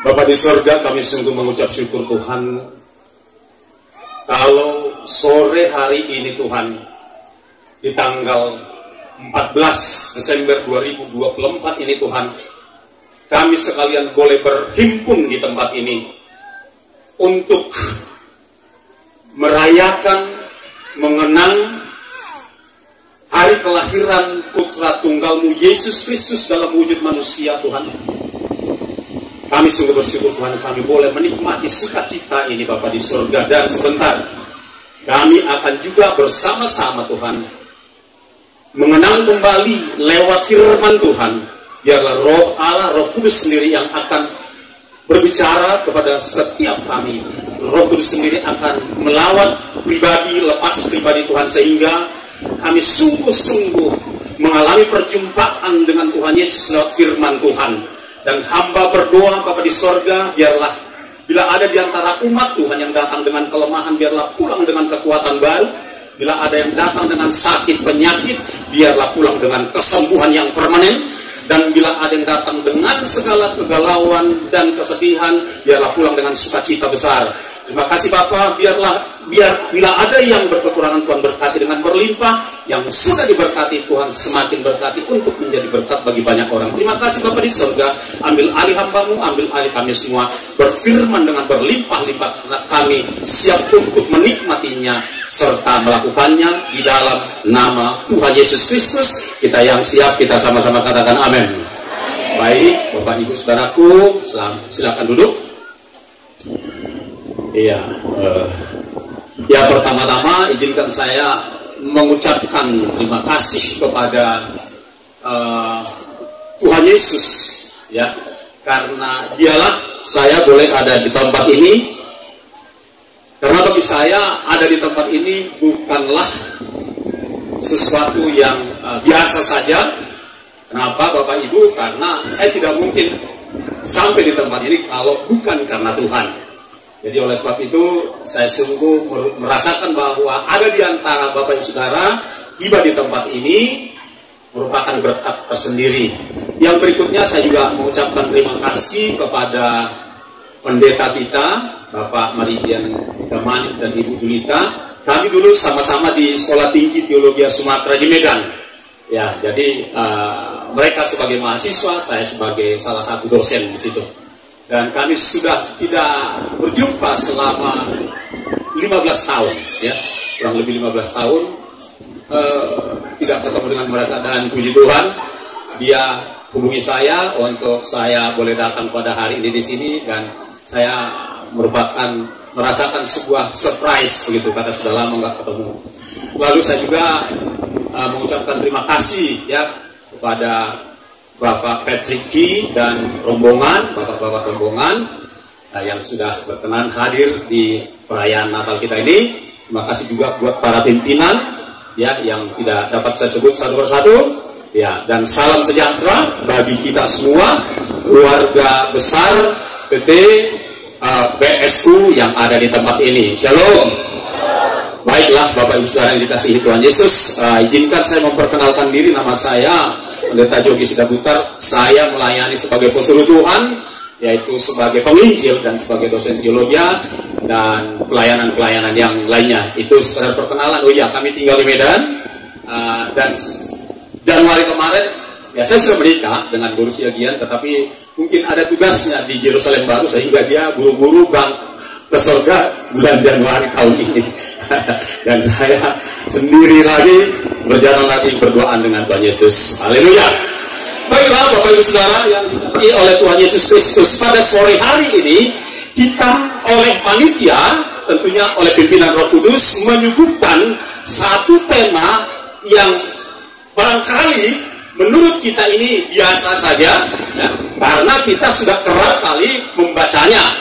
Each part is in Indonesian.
Bapa di sorga, kami sungguh mengucap syukur Tuhan, kalau sore hari ini Tuhan, di tanggal 14 Desember 2024 ini Tuhan, kami sekalian boleh berhimpun di tempat ini untuk merayakan, mengenang hari kelahiran Putra Tunggal-Mu Yesus Kristus dalam wujud manusia Tuhan. Kami sungguh bersyukur Tuhan, kami boleh menikmati sukacita ini Bapa di surga. Dan sebentar kami akan juga bersama-sama Tuhan mengenang kembali lewat firman Tuhan. Biarlah Roh Allah, Roh Kudus sendiri yang akan berbicara kepada setiap kami. Roh Kudus sendiri akan melawat pribadi, lepas pribadi Tuhan, sehingga kami sungguh-sungguh mengalami perjumpaan dengan Tuhan Yesus lewat firman Tuhan. Dan hamba berdoa Bapa di sorga, biarlah bila ada di antara umat Tuhan yang datang dengan kelemahan, biarlah pulang dengan kekuatan baru. Bila ada yang datang dengan sakit penyakit, biarlah pulang dengan kesembuhan yang permanen. Dan bila ada yang datang dengan segala kegalauan dan kesedihan, biarlah pulang dengan sukacita besar. Terima kasih Bapa, bila ada yang berkekurangan, Tuhan berkati dengan berlimpah. Yang sudah diberkati, Tuhan semakin berkati untuk menjadi berkat bagi banyak orang. Terima kasih Bapa di surga, ambil alih hamba-Mu, ambil alih kami semua. Berfirman dengan berlimpah-limpah, karena kami siap untuk menikmatinya serta melakukannya di dalam nama Tuhan Yesus Kristus. Kita yang siap, kita sama-sama katakan amin. Baik, Bapak Ibu Saudaraku, silakan duduk. Iya, ya pertama-tama izinkan saya mengucapkan terima kasih kepada Tuhan Yesus, ya, karena Dialah saya boleh ada di tempat ini. Karena bagi saya ada di tempat ini bukanlah sesuatu yang biasa saja. Kenapa Bapak Ibu? Karena saya tidak mungkin sampai di tempat ini kalau bukan karena Tuhan. Jadi oleh sebab itu saya sungguh merasakan bahwa ada di antara Bapak Ibu Saudara tiba di tempat ini merupakan berkat tersendiri. Yang berikutnya saya juga mengucapkan terima kasih kepada pendeta kita Bapak Maridian Damanik dan Ibu Julita. Kami dulu sama-sama di Sekolah Tinggi Teologi Sumatera di Medan. Ya, jadi mereka sebagai mahasiswa, saya sebagai salah satu dosen di situ. Dan kami sudah tidak berjumpa selama 15 tahun, ya, kurang lebih 15 tahun tidak ketemu dengan mereka. Dan puji Tuhan, dia hubungi saya untuk saya boleh datang pada hari ini di sini, dan saya merasakan sebuah surprise begitu, karena sudah lama nggak ketemu. Lalu saya juga mengucapkan terima kasih ya kepada Bapak Patrick Ki dan rombongan, bapak-bapak rombongan yang sudah berkenan hadir di perayaan Natal kita ini. Terima kasih juga buat para pimpinan ya yang tidak dapat saya sebut satu persatu ya, dan salam sejahtera bagi kita semua, keluarga besar PT BSU yang ada di tempat ini. Shalom. Baiklah Bapak Ibu Saudara yang dikasihi Tuhan Yesus, izinkan saya memperkenalkan diri. Nama saya Pendeta Jogi Sidaputar. Saya melayani sebagai pesuruh Tuhan, yaitu sebagai penginjil dan sebagai dosen teologi dan pelayanan-pelayanan yang lainnya. Itu sekedar perkenalan. Oh iya, kami tinggal di Medan, dan Januari kemarin ya saya sudah menikah dengan guru Siagian, tetapi mungkin ada tugasnya di Yerusalem baru sehingga dia buru-buru ke surga bulan Januari tahun ini. Dan saya sendiri lagi berjalan lagi berdoa dengan Tuhan Yesus. Haleluya. Baiklah Bapak Ibu Saudara yang dikasihi oleh Tuhan Yesus Kristus, pada sore hari ini kita oleh panitia, tentunya oleh pimpinan Roh Kudus, menyuguhkan satu tema yang barangkali menurut kita ini biasa saja ya, karena kita sudah kerap kali membacanya.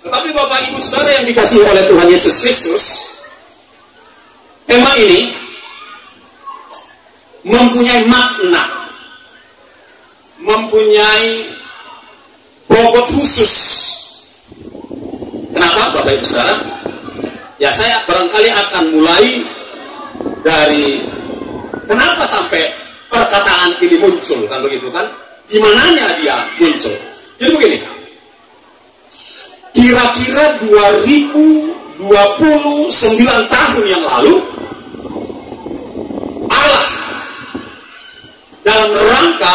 Tetapi Bapak Ibu Saudara yang dikasihi oleh Tuhan Yesus Kristus, tema ini mempunyai makna, mempunyai bobot khusus. Kenapa Bapak Ibu Saudara? Ya saya barangkali akan mulai dari kenapa sampai perkataan ini muncul, kan begitu kan? Di mananya dia muncul? Jadi begini, kira-kira 2029 tahun yang lalu, Allah dalam rangka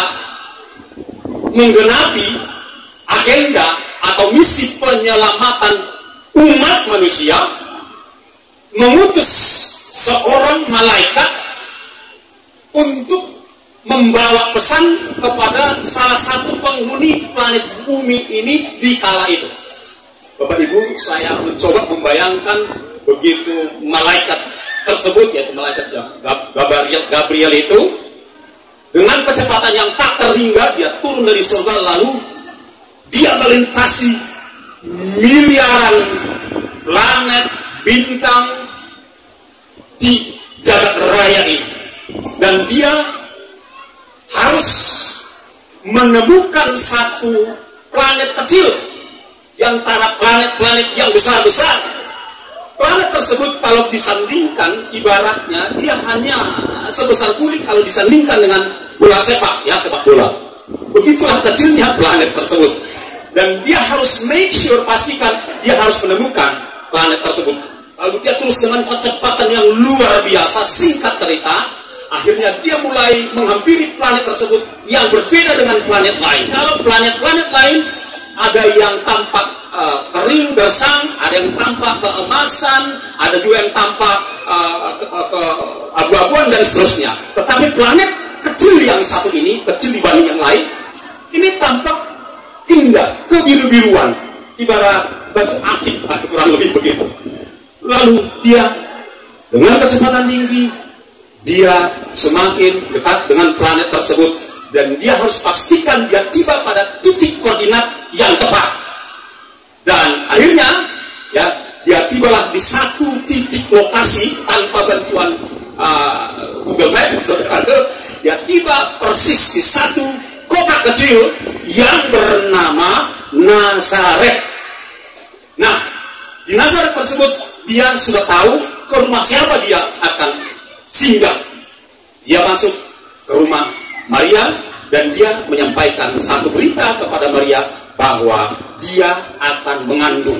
menggenapi agenda atau misi penyelamatan umat manusia, mengutus seorang malaikat untuk membawa pesan kepada salah satu penghuni planet bumi ini di kala itu. Bapak Ibu, saya mencoba membayangkan begitu malaikat tersebut, yaitu malaikat Gabriel itu, dengan kecepatan yang tak terhingga, dia turun dari surga, lalu dia melintasi miliaran planet, bintang di jagat raya ini. Dan dia harus menemukan satu planet kecil di antara planet-planet yang besar-besar. Planet tersebut kalau disandingkan, ibaratnya dia hanya sebesar kulit kalau disandingkan dengan bola sepak, ya, sepak bola. Begitulah kecilnya planet tersebut. Dan dia harus make sure, pastikan dia harus menemukan planet tersebut. Lalu dia terus dengan kecepatan yang luar biasa, singkat cerita, akhirnya dia mulai menghampiri planet tersebut yang berbeda dengan planet lain. Kalau planet-planet lain ada yang tampak kering, gersang, ada yang tampak keemasan, ada juga yang tampak abu-abuan dan seterusnya. Tetapi planet kecil yang satu ini, kecil dibanding yang lain, ini tampak indah, kebiru-biruan, ibarat batu akik, kurang lebih begitu. Lalu dia dengan kecepatan tinggi, dia semakin dekat dengan planet tersebut, dan dia harus pastikan dia tiba pada titik koordinat yang tepat. Dan akhirnya, ya, dia tibalah di satu titik lokasi tanpa bantuan Google Maps. Dia tiba persis di satu kota kecil yang bernama Nazaret. Nah, di Nazaret tersebut dia sudah tahu ke rumah siapa dia akan singgah. Dia masuk ke rumah Maria dan dia menyampaikan satu berita kepada Maria bahwa dia akan mengandung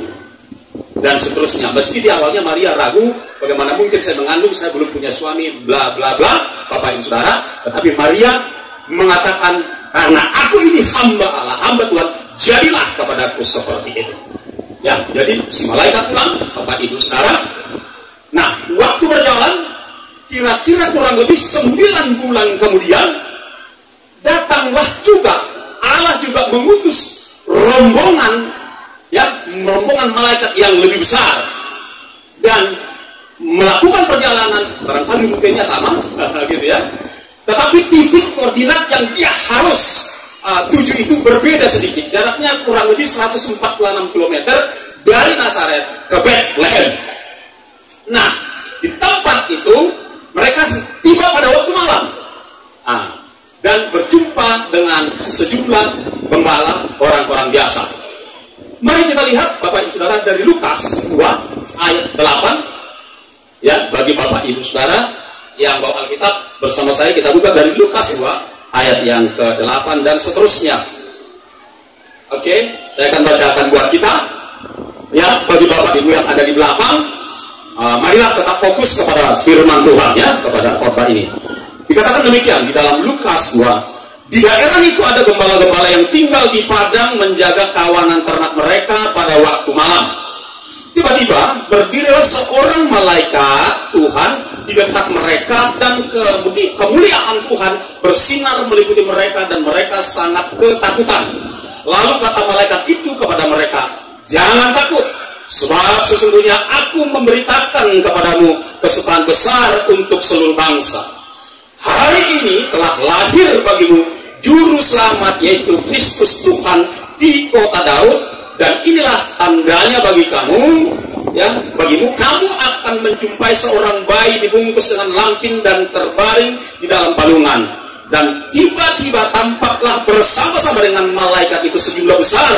dan seterusnya. Meski di awalnya Maria ragu, bagaimana mungkin saya mengandung, saya belum punya suami, bla bla bla, Bapak Ibu Saudara. Tetapi Maria mengatakan, karena aku ini hamba Allah, hamba Tuhan, jadilah kepadaku seperti itu. Ya, jadi si malaikat pulang, Bapak Ibu Saudara. Nah, waktu berjalan, kira-kira kurang lebih 9 bulan kemudian, datanglah juga Allah juga mengutus rombongan, ya, rombongan malaikat yang lebih besar dan melakukan perjalanan, barangkali rutenya sama, gitu ya. Tetapi titik koordinat yang dia harus tuju itu berbeda sedikit. Jaraknya kurang lebih 146 km dari Nazaret ke Bethlehem. Nah, di tempat itu mereka tiba pada waktu malam. Dan berjumpa dengan sejumlah gembala, orang-orang biasa. Mari kita lihat Bapak Ibu Saudara dari Lukas 2 ayat 8. Ya, bagi Bapak Ibu Saudara yang bawa Alkitab bersama saya, kita buka dari Lukas 2 ayat yang ke-8 dan seterusnya. Oke, saya akan bacakan buat kita. Ya, bagi Bapak Ibu yang ada di belakang, marilah tetap fokus kepada firman Tuhan, ya, kepada khotbah ini. Dikatakan demikian di dalam Lukas 2. Di daerah itu ada gembala-gembala yang tinggal di padang menjaga kawanan ternak mereka pada waktu malam. Tiba-tiba berdirilah seorang malaikat Tuhan di dekat mereka, dan kemuliaan Tuhan bersinar meliputi mereka dan mereka sangat ketakutan. Lalu kata malaikat itu kepada mereka, "Jangan takut, sebab sesungguhnya aku memberitakan kepadamu kesukaan besar untuk seluruh bangsa. Hari ini telah lahir bagimu Juru Selamat, yaitu Kristus Tuhan di kota Daud, dan inilah tandanya bagi kamu, ya, bagimu, kamu akan menjumpai seorang bayi dibungkus dengan lampin dan terbaring di dalam palungan. Dan tiba-tiba tampaklah bersama-sama dengan malaikat itu sejumlah besar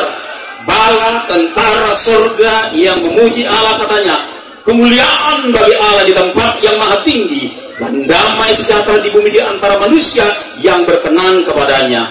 bala tentara surga yang memuji Allah, katanya, kemuliaan bagi Allah di tempat yang maha tinggi, dan damai sejahtera di bumi di antara manusia yang berkenan kepadanya."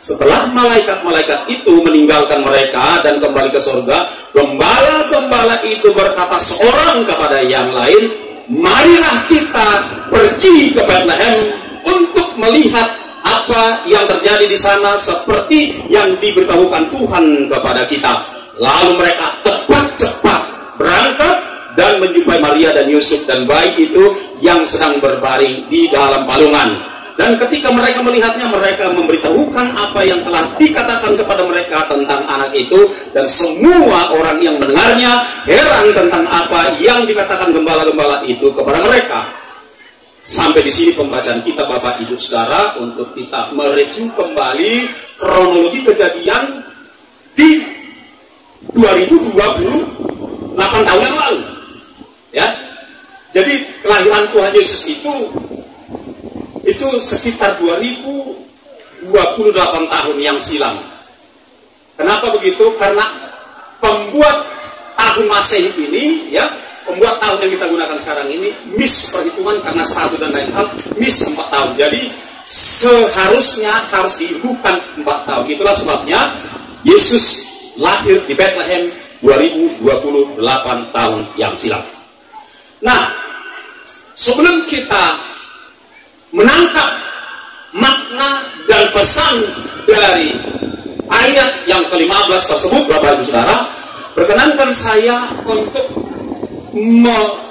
Setelah malaikat-malaikat itu meninggalkan mereka dan kembali ke surga, gembala-gembala itu berkata seorang kepada yang lain, marilah kita pergi ke Bethlehem untuk melihat apa yang terjadi di sana seperti yang diberitahukan Tuhan kepada kita. Lalu mereka cepat-cepat berangkat dan menjumpai Maria dan Yusuf dan bayi itu yang sedang berbaring di dalam palungan. Dan ketika mereka melihatnya, mereka memberitahukan apa yang telah dikatakan kepada mereka tentang anak itu. Dan semua orang yang mendengarnya heran tentang apa yang dikatakan gembala-gembala itu kepada mereka. Sampai di sini pembacaan kita, Bapak Ibu Saudara, untuk kita mereview kembali kronologi kejadian di 2028 tahun yang lalu. Ya, jadi kelahiran Tuhan Yesus itu sekitar 2028 tahun yang silam. Kenapa begitu? Karena pembuat tahun Masehi ini, ya, pembuat tahun yang kita gunakan sekarang ini miss perhitungan karena satu dan lain hal, miss 4 tahun. Jadi seharusnya harus dibukan 4 tahun. Itulah sebabnya Yesus lahir di Bethlehem 2028 tahun yang silam. Nah, sebelum kita menangkap makna dan pesan dari ayat yang ke-15 tersebut, Bapak Ibu Saudara, perkenankan saya untuk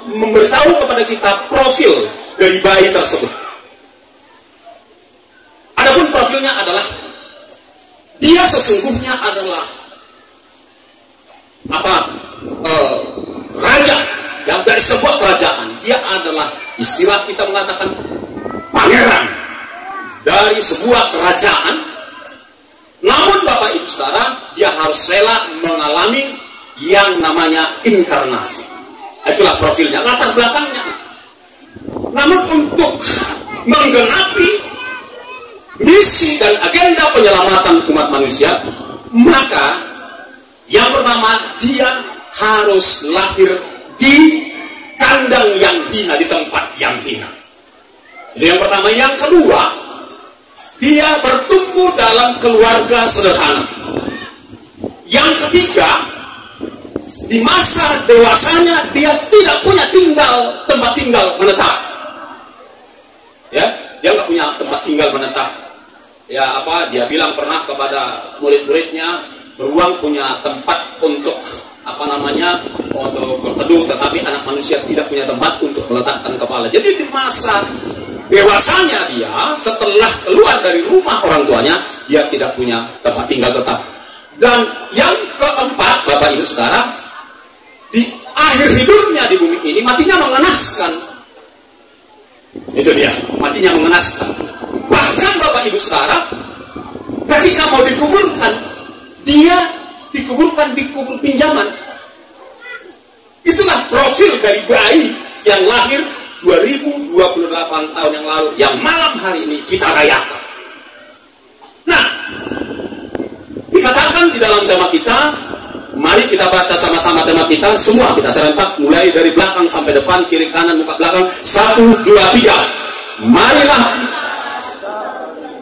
memberitahu kepada kita profil dari bayi tersebut. Adapun profilnya adalah dia sesungguhnya adalah raja yang dari sebuah kerajaan. Dia adalah, istilah kita mengatakan, pangeran dari sebuah kerajaan. Namun Bapak Ibu Saudara, dia harus rela mengalami yang namanya inkarnasi. Itulah profilnya, latar belakangnya. Namun untuk menggenapi misi dan agenda penyelamatan umat manusia, maka yang pertama, dia harus lahir di kandang yang hina, di tempat yang hina. Jadi yang pertama. Yang kedua, dia bertumbuh dalam keluarga sederhana. Yang ketiga, di masa dewasanya dia tidak punya tempat tinggal menetap. Ya, dia nggak punya tempat tinggal menetap. Ya, dia bilang pernah kepada murid-muridnya, beruang punya tempat untuk untuk berteduh, tetapi anak manusia tidak punya tempat untuk meletakkan kepala. Jadi di masa dewasanya dia, setelah keluar dari rumah orang tuanya, dia tidak punya tempat tinggal tetap. Dan yang keempat, Bapak Ibu Saudara, di akhir hidupnya di bumi ini, matinya mengenaskan. Itu dia, matinya mengenaskan. Bahkan Bapak Ibu Saudara, ketika mau dikuburkan, dia dikuburkan di kubur pinjaman. Itulah profil dari bayi yang lahir 2028 tahun yang lalu, yang malam hari ini kita rayakan. Nah, dikatakan di dalam tema kita, mari kita baca sama-sama tema kita, semua kita serentak, mulai dari belakang sampai depan, kiri kanan, muka belakang, 1, 2, 3. Marilah,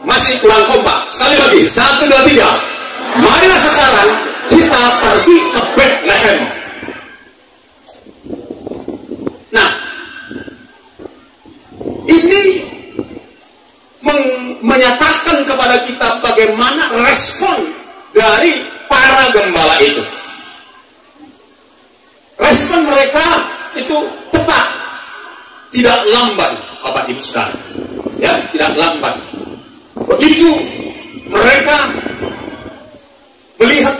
masih kurang kompak, sekali lagi, 1, 2, 3. Marilah sekarang kita pergi ke Bethlehem. Nah, ini menyatakan kepada kita bagaimana respon dari para gembala itu. Respon mereka itu tepat, tidak lamban, Bapak Ibu Saudara. Ya, tidak lamban. Begitu mereka melihat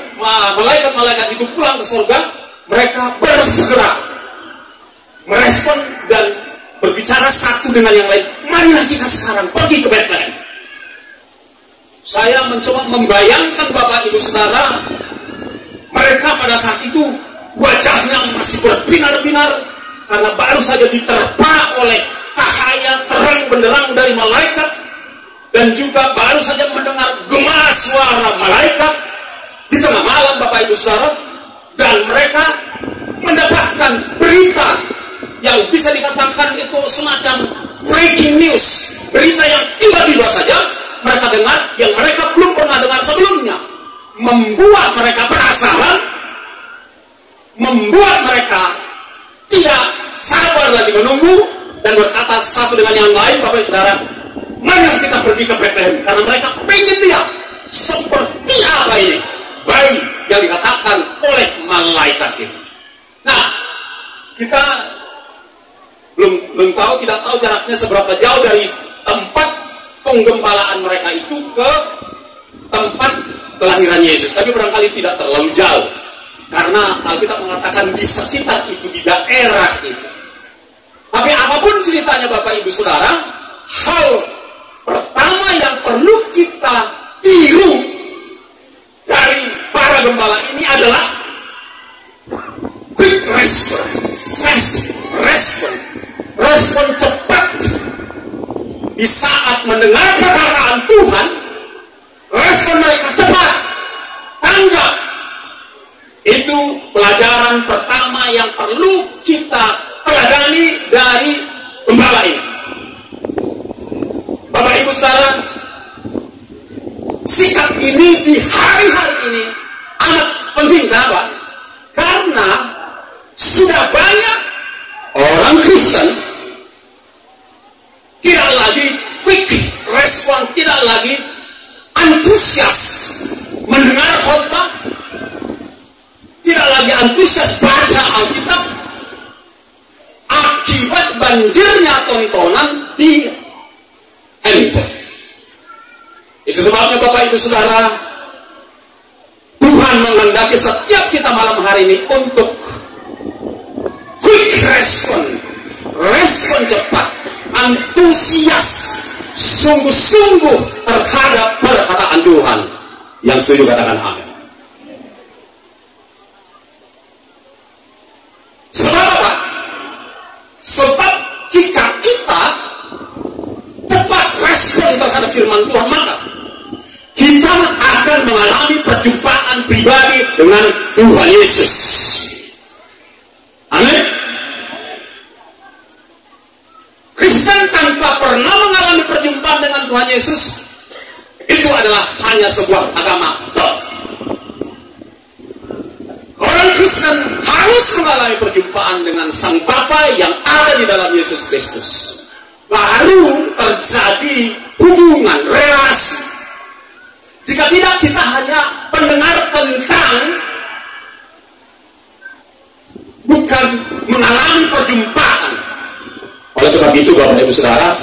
malaikat-malaikat itu pulang ke surga, mereka bersegera merespon dan berbicara satu dengan yang lain. Marilah kita sekarang pergi ke Bethlehem. Saya mencoba membayangkan Bapak Ibu Saudara, mereka pada saat itu wajahnya masih berbinar-binar karena baru saja diterpa oleh cahaya terang benderang dari malaikat, dan juga baru saja mendengar gema suara malaikat di tengah malam, Bapak Ibu Saudara. Dan mereka mendapatkan berita yang bisa dikatakan itu semacam breaking news, berita yang tiba-tiba saja mereka dengar yang mereka belum pernah dengar sebelumnya, membuat mereka penasaran, membuat mereka tidak sabar lagi menunggu dan berkata satu dengan yang lain, Bapak Ibu Saudara, mari kita pergi ke Bethlehem, karena mereka ingin lihat seperti apa ini bayi yang dikatakan oleh malaikat itu. Nah, kita belum tahu, tidak tahu jaraknya seberapa jauh dari tempat penggembalaan mereka itu ke tempat kelahiran Yesus, tapi barangkali tidak terlalu jauh, karena Alkitab mengatakan di sekitar itu, di daerah itu. Tapi apapun ceritanya Bapak Ibu Saudara, hal pertama yang perlu kita tiru dari para gembala ini adalah quick response, fast response, respon cepat. Di saat mendengar perkataan Tuhan, respon mereka cepat, tanggap. Itu pelajaran pertama yang perlu kita teladani dari gembala ini. Bapak Ibu Saudara, sikap ini di hari-hari ini amat penting. Kenapa? Karena sudah banyak orang Kristen tidak lagi quick respon, tidak lagi antusias mendengar khotbah, tidak lagi antusias baca Alkitab, akibat banjirnya tontonan di handphone. Itu sebabnya Bapak Ibu Saudara, Tuhan menghendaki setiap kita malam hari ini untuk quick respon, respon cepat, antusias, sungguh-sungguh terhadap perkataan Tuhan. Yang setuju katakan amin. Sebab apa? Sebab jika kita tepat respon terhadap firman Tuhan, maka kita akan mengalami perjumpaan pribadi dengan Tuhan Yesus. Amin. Kristen tanpa pernah mengalami perjumpaan dengan Tuhan Yesus, itu adalah hanya sebuah agama. Orang Kristen harus mengalami perjumpaan dengan Sang Bapa yang ada di dalam Yesus Kristus. Baru terjadi hubungan, relasi. Jika tidak, kita hanya mendengar tentang, bukan mengalami perjumpaan. Oleh sebab itu Bapak Ibu Saudara,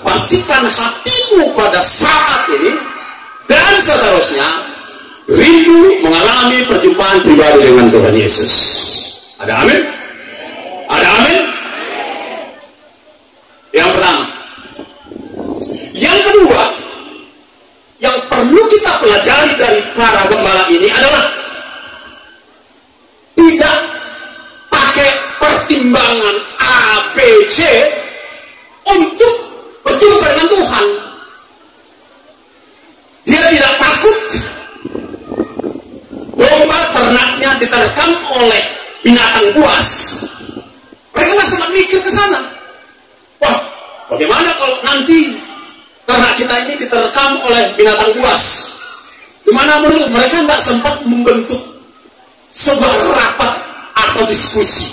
pastikan hatimu pada saat ini dan seterusnya rindu mengalami perjumpaan pribadi dengan Tuhan Yesus. Ada amin? Ada amin? Yang pertama. Yang kedua, yang perlu kita pelajari dari para gembala ini adalah tidak pakai pertimbangan A, B, C untuk berjumpa dengan Tuhan. Dia tidak takut domba ternaknya diterkam oleh binatang buas. Mereka nggak sempat mikir ke sana. Wah, bagaimana kalau nanti ternak kita ini diterkam oleh binatang buas? Dimana menurut mereka nggak sempat membentuk sebuah rapat atau diskusi,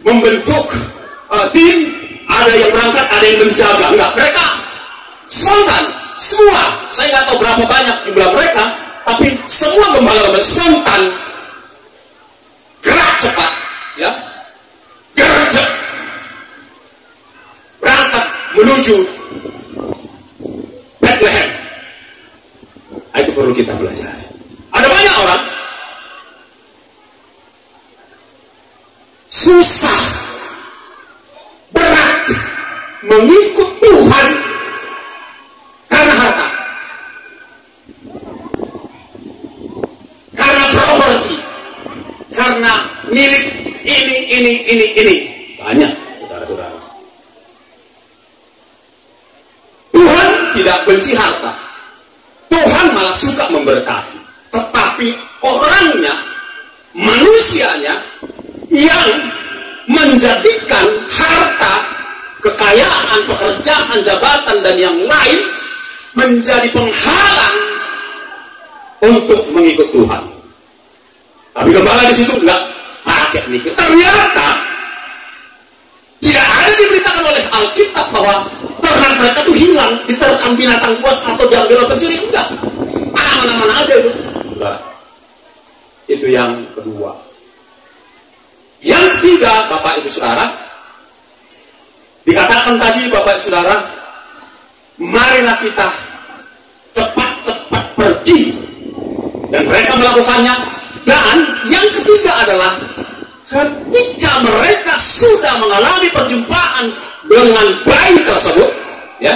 membentuk tim, ada yang berangkat, ada yang menjaga. Enggak, mereka spontan, semua. Saya nggak tahu berapa banyak jumlah mereka, tapi semua gembala-gembala spontan, gerak cepat, ya, gercep, berangkat menuju Bethlehem. Itu perlu kita belajar. Ada banyak orang susah, berat mengikut Tuhan karena harta, karena properti, karena milik ini. Banyak, saudara-saudara. Tuhan tidak benci harta. Tuhan malah suka memberkati. Tetapi orangnya, manusianya yang menjadikan harta, kekayaan, pekerjaan, jabatan, dan yang lain menjadi penghalang untuk mengikut Tuhan. Tapi gembala di situ enggak pakai mikir. Ternyata tidak ada diberitakan oleh Alkitab bahwa ternak mereka itu hilang, diterkam binatang buas atau diambil oleh pencuri. Enggak. Aman-aman aja itu. Nah, itu yang kedua. Yang ketiga, Bapak Ibu Saudara, dikatakan tadi Bapak Ibu Saudara, marilah kita cepat-cepat pergi, dan mereka melakukannya. Dan yang ketiga adalah ketika mereka sudah mengalami perjumpaan dengan bayi tersebut, ya,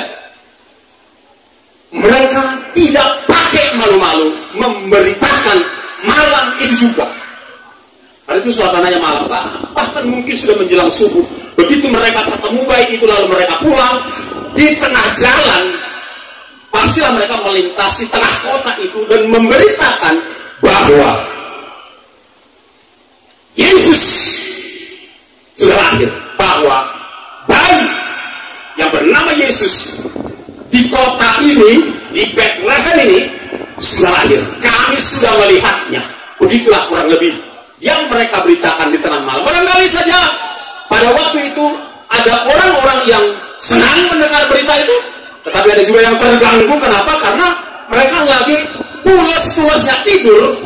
mereka tidak pakai malu-malu memberitakan malam itu juga. Karena itu suasananya malam, bahkan mungkin sudah menjelang subuh. Begitu mereka ketemu bayi itu lalu mereka pulang, di tengah jalan pastilah mereka melintasi tengah kota itu dan memberitakan bahwa Yesus sudah lahir, bahwa bayi yang bernama Yesus di kota ini, di Bethlehem ini sudah lahir. Kami sudah melihatnya. Begitulah kurang lebih yang mereka beritakan di tengah malam. Barangkali saja pada waktu itu ada orang-orang yang senang mendengar berita itu, tetapi ada juga yang terganggu. Kenapa? Karena mereka lagi pulas-pulasnya tidur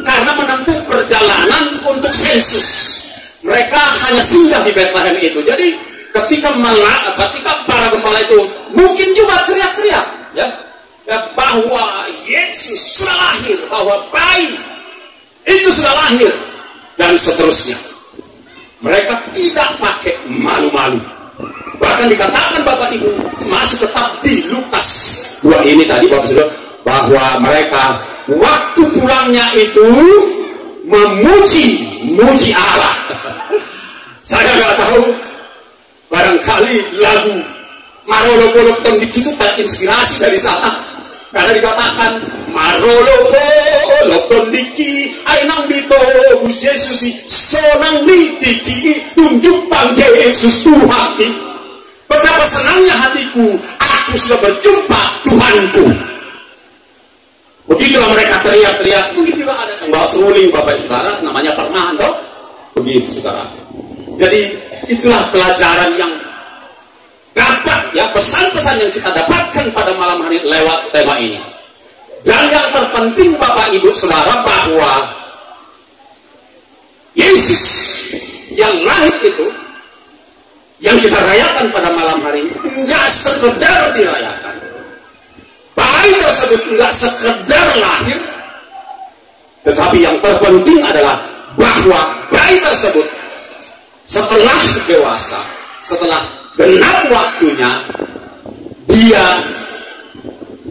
karena menempuh perjalanan untuk sensus. Mereka hanya singgah di Bethlehem itu. Jadi ketika para gembala itu mungkin juga teriak-teriak, ya, bahwa Yesus sudah lahir, bahwa bayi itu sudah lahir, dan seterusnya. Mereka tidak pakai malu-malu. Bahkan dikatakan Bapak Ibu masih tetap di Lukas 2 ini tadi Bapak Saudara, bahwa mereka waktu pulangnya itu memuji Allah. Saya nggak tahu, barangkali lagu Marolo Polok Tondik itu terinspirasi dari sana, karena dikatakan Marolo Polok Tondiki Ainang Bito Gus Yesusi Sonang Mitiki tunjuk Bang Yesus Tuhan. Betapa senangnya hatiku, aku sudah berjumpa Tuhanku. Begitulah mereka teriak-teriak. Mungkin juga ada yang bawa seruling Bapak Ibu Saudara, namanya pernahan toh. Begitu Saudara. Jadi itulah pelajaran yang dapat, ya, pesan-pesan yang kita dapatkan pada malam hari lewat tema ini. Dan yang terpenting Bapak Ibu Saudara, bahwa Yesus yang lahir itu, yang kita rayakan pada malam hari ini, enggak sekedar dirayakan. Bayi tersebut enggak sekedar lahir, tetapi yang terpenting adalah bahwa bayi tersebut setelah dewasa, setelah genap waktunya, dia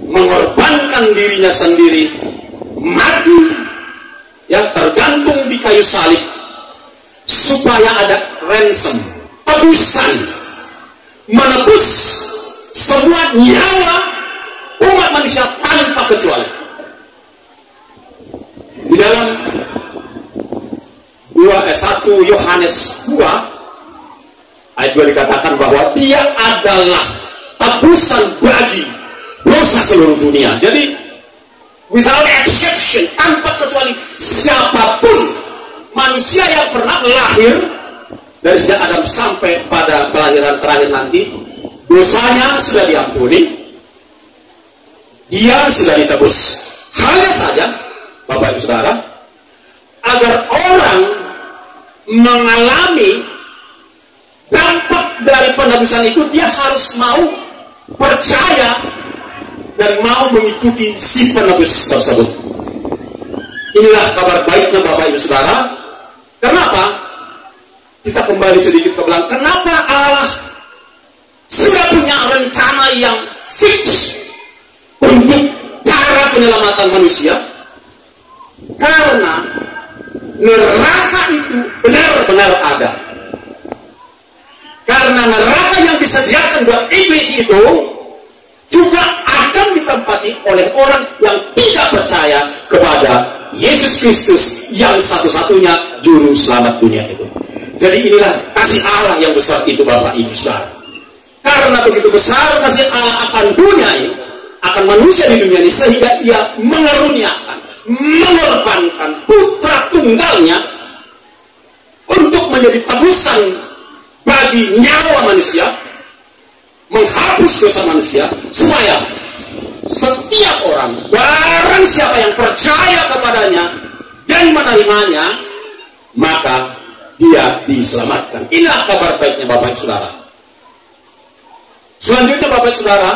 mengorbankan dirinya sendiri, mati, ya, tergantung di kayu salib, supaya ada ransom, tebusan, menebus semua nyawa umat manusia tanpa kecuali. Di dalam 1 Yohanes 2 ayat 2 dikatakan bahwa dia adalah tebusan bagi dosa seluruh dunia. Jadi without exception, tanpa kecuali, siapapun manusia yang pernah lahir dari sejak Adam sampai pada kelahiran terakhir nanti, dosanya sudah diampuni, dia sudah ditebus. Hanya saja Bapak Ibu Saudara, agar orang mengalami dampak dari penebusan itu, dia harus mau percaya dan mau mengikuti si penebus tersebut. Inilah kabar baiknya Bapak Ibu Saudara. Kenapa? Kita kembali sedikit ke belakang. Kenapa Allah sudah punya rencana yang fix untuk cara penyelamatan manusia? Karena neraka itu benar-benar ada. Karena neraka yang disediakan buat iblis itu juga akan ditempati oleh orang yang tidak percaya kepada Yesus Kristus yang satu-satunya juru selamat dunia itu. Jadi inilah kasih Allah yang besar itu Bapak Ibu Saudara. Karena begitu besar kasih Allah akan dunia ini, akan manusia di dunia ini, sehingga ia mengaruniakan, mengorbankan putra tunggalnya untuk menjadi tebusan bagi nyawa manusia, menghapus dosa manusia, supaya setiap orang, barang siapa yang percaya kepadanya dan menerimanya, maka dia diselamatkan. Inilah kabar baiknya Bapak Ibu Saudara. Selanjutnya Bapak Ibu Saudara,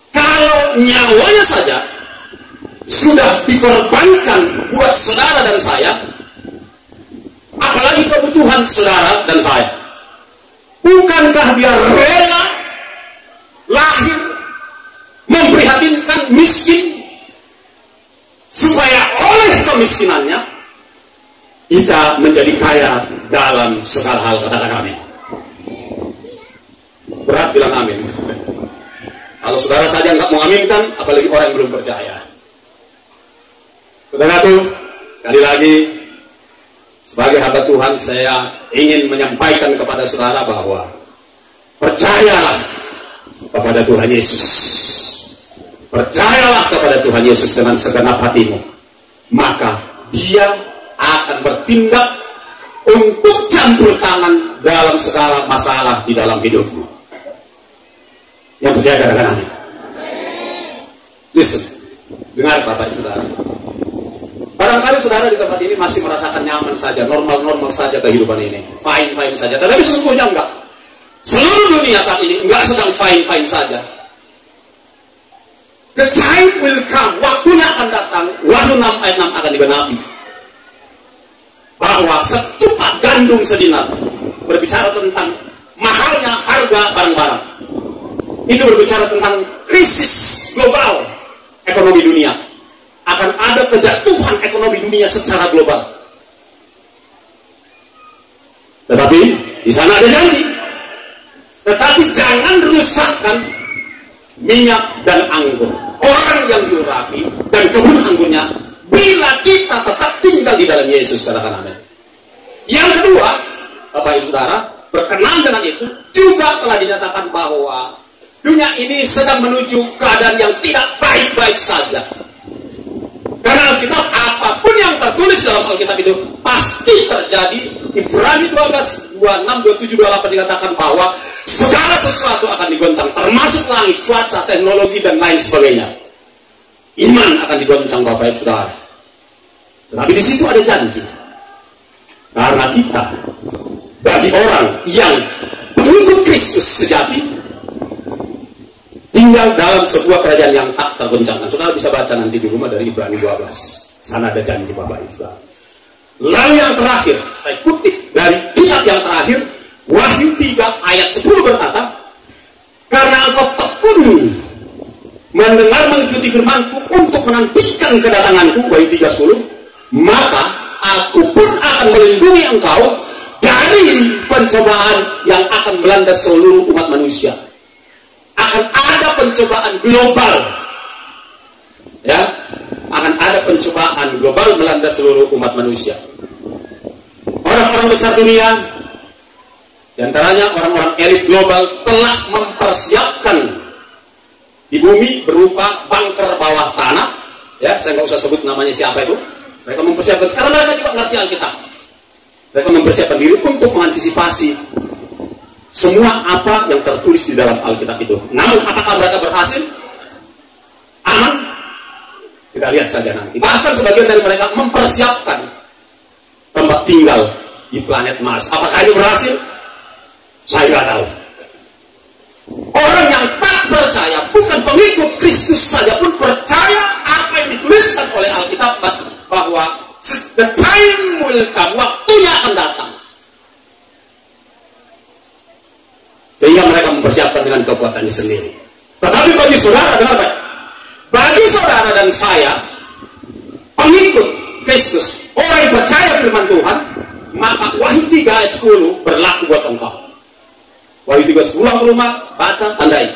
kalau nyawanya saja sudah dikorbankan buat saudara dan saya, apalagi kebutuhan saudara dan saya. Bukankah dia rela lahir memprihatinkan miskin, supaya oleh kemiskinannya kita menjadi kaya dalam segala hal? Katakan amin. Berat bilang amin. Kalau saudara saja nggak mau aminkan, apalagi orang yang belum percaya. Saudaraku, sekali lagi, sebagai hamba Tuhan, saya ingin menyampaikan kepada saudara bahwa percayalah kepada Tuhan Yesus. Percayalah kepada Tuhan Yesus dengan segenap hatimu. Maka Dia akan bertindak untuk campur tangan dalam segala masalah di dalam hidupmu. Yang percaya katakan amin. Listen, dengar Bapak Ibu Saudara. Barangkali saudara di tempat ini masih merasakan nyaman saja, normal-normal saja kehidupan ini, fine-fine saja. Tetapi sesungguhnya enggak. Seluruh dunia saat ini enggak sedang fine-fine saja. The time will come, waktunya akan datang, Wahyu 6 ayat 6 akan digenapi, bahwa secupak gandum sedinar, berbicara tentang mahalnya harga barang-barang. Itu berbicara tentang krisis global ekonomi dunia. Akan ada kejatuhan ekonomi dunia secara global. Tetapi di sana ada janji. Tetapi jangan rusakkan minyak dan anggur, orang yang diurapi dan kebun anggurnya, bila kita tetap tinggal di dalam Yesus. Katakan amin. Yang kedua, Bapak Ibu Saudara, berkenan dengan itu juga telah dinyatakan bahwa dunia ini sedang menuju keadaan yang tidak baik-baik saja. Karena Alkitab, apapun yang tertulis dalam Alkitab itu pasti terjadi. Ibrani 12, 26, 27, 28 dikatakan bahwa segala sesuatu akan digoncang, termasuk langit, cuaca, teknologi, dan lain sebagainya. Iman akan digoncang Bapak Ibu Saudara. Tetapi di situ ada janji. Karena kita, bagi orang yang mengikut Kristus sejati, tinggal dalam sebuah kerajaan yang tak tergoncangkan. Saudara bisa baca nanti di rumah dari Ibrani 12. Sana ada janji Bapak Ibu. Lalu yang terakhir, saya kutip dari kitab yang terakhir, Wahyu 3 ayat 10 berkata, karena engkau tekun mendengar mengikuti firmanku untuk menantikan kedatanganku, Wahyu 3:10, maka aku pun akan melindungi engkau dari pencobaan yang akan melanda seluruh umat manusia. Akan ada pencobaan global, ya, akan ada pencobaan global melanda seluruh umat manusia. Orang-orang besar dunia, diantaranya orang-orang elit global, telah mempersiapkan di bumi berupa bunker bawah tanah. Ya, saya nggak usah sebut namanya siapa itu. Mereka mempersiapkan, karena mereka juga ngerti Alkitab. Mereka mempersiapkan diri untuk mengantisipasi semua apa yang tertulis di dalam Alkitab itu. Namun apakah mereka berhasil? Aman? Kita lihat saja nanti. Bahkan sebagian dari mereka mempersiapkan tempat tinggal di planet Mars. Apakah itu berhasil? Saya tidak tahu. Orang yang tak percaya, bukan pengikut Kristus saja pun percaya apa yang dituliskan oleh Alkitab, bahwa the time will come, waktunya akan datang. Sehingga mereka mempersiapkan dengan kekuatannya sendiri. Tetapi bagi saudara, dengar baik, bagi saudara dan saya, pengikut Kristus, orang yang percaya firman Tuhan, maka Wahyu 3 ayat 10 berlaku buat engkau. Wahyu 3:10 pulang ke rumah, baca, tandai.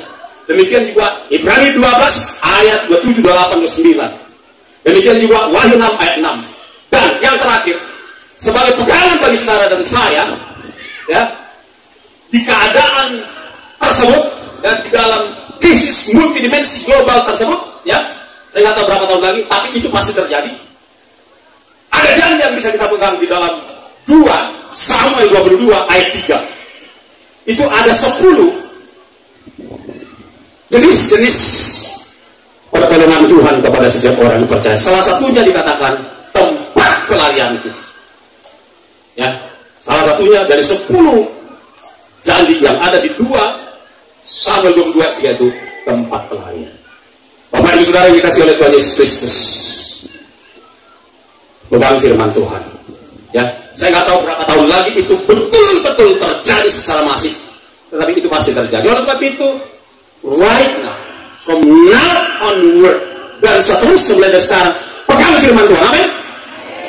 Demikian juga Ibrani 12 ayat 27, 28, 29. Demikian juga Wahyu 6 ayat 6. Dan yang terakhir, sebagai pegangan bagi saudara dan saya, ya, di keadaan tersebut dan di dalam krisis multidimensi global tersebut, ya, saya nggak tahu berapa tahun lagi, tapi itu pasti terjadi. Ada janji yang bisa kita pegang di dalam 2 Samuel 22 ayat 3. Itu ada 10 jenis-jenis pertolongan Tuhan kepada setiap orang yang percaya. Salah satunya dikatakan tempat pelarian itu. Ya, salah satunya dari 10 janji yang ada di 2 Samuel 22 yaitu tempat pelarian. Bapak Ibu Saudara yang dikasihi oleh Tuhan Yesus Kristus, pegang firman Tuhan. Ya, saya nggak tahu berapa tahun lagi itu betul-betul terjadi secara masif, tetapi itu pasti terjadi. Oleh sebab itu, right now, from now onward, dan seterusnya mulai dari sekarang, pegang firman Tuhan. Amin.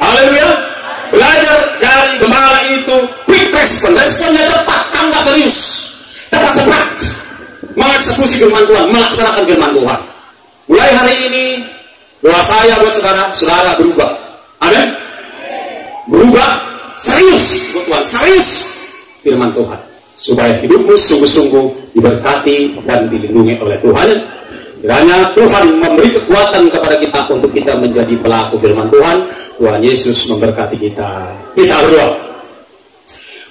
Haleluya. Belajar dari gembala itu quick response, responnya cepat, tanggap serius, cepat-cepat mengeksekusi firman Tuhan, melaksanakan firman Tuhan. Mulai hari ini, doa saya buat saudara berubah. Amin. Berubah serius buat Tuhan, serius firman Tuhan, supaya hidupmu sungguh-sungguh diberkati dan dilindungi oleh Tuhan. Kiranya Tuhan memberi kekuatan kepada kita untuk kita menjadi pelaku firman Tuhan. Tuhan Yesus memberkati kita. Kita berdoa.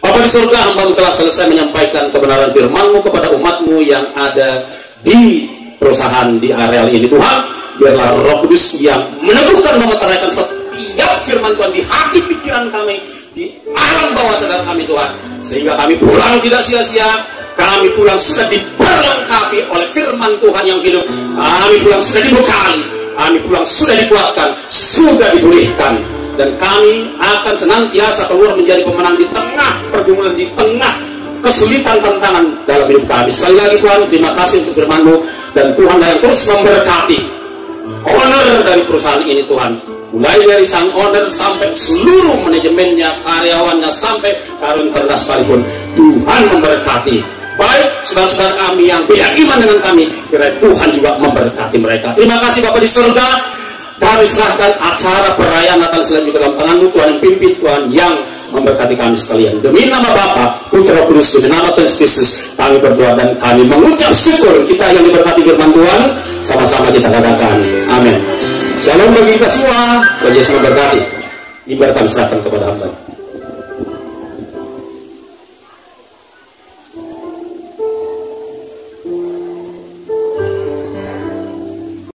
Bapa di surga, hamba-Mu telah selesai menyampaikan kebenaran firman-Mu kepada umat-Mu yang ada di perusahaan di areal ini. Tuhan, biarlah Roh Kudus yang meneguhkan, memeteraikan setiap firman Tuhan di hati pikiran kami, di alam bawah sadar kami Tuhan, sehingga kami pulang tidak sia-sia. Kami pulang sudah diperlengkapi oleh firman Tuhan yang hidup. Kami pulang sudah dibekali, kami pulang sudah dikuatkan, sudah dipulihkan, dan kami akan senantiasa keluar menjadi pemenang di tengah pergumulan, di tengah kesulitan tantangan dalam hidup kami. Sekali lagi Tuhan, terima kasih untuk firman-Mu, dan Tuhan yang terus memberkati owner dari perusahaan ini Tuhan, mulai dari sang owner sampai seluruh manajemennya, karyawannya, sampai karyawan terendah sekalipun. Tuhan memberkati. Baik saudara-saudara kami yang beda iman dengan kami, kiranya Tuhan juga memberkati mereka. Terima kasih Bapa di surga. Kami serahkan acara perayaan Natal selanjutnya dalam tangan-Mu Tuhan, yang pimpin Tuhan, yang memberkati kami sekalian. Demi nama Bapa, Putra, Roh Kudus, demi nama Tuhan Yesus, kami berdoa dan kami mengucap syukur. Kita yang diberkati firman Tuhan, sama-sama kita katakan amin. Shalom bagi kita semua. Tuhan Yesus memberkati. Ibarat kami serahkan kepada hamba.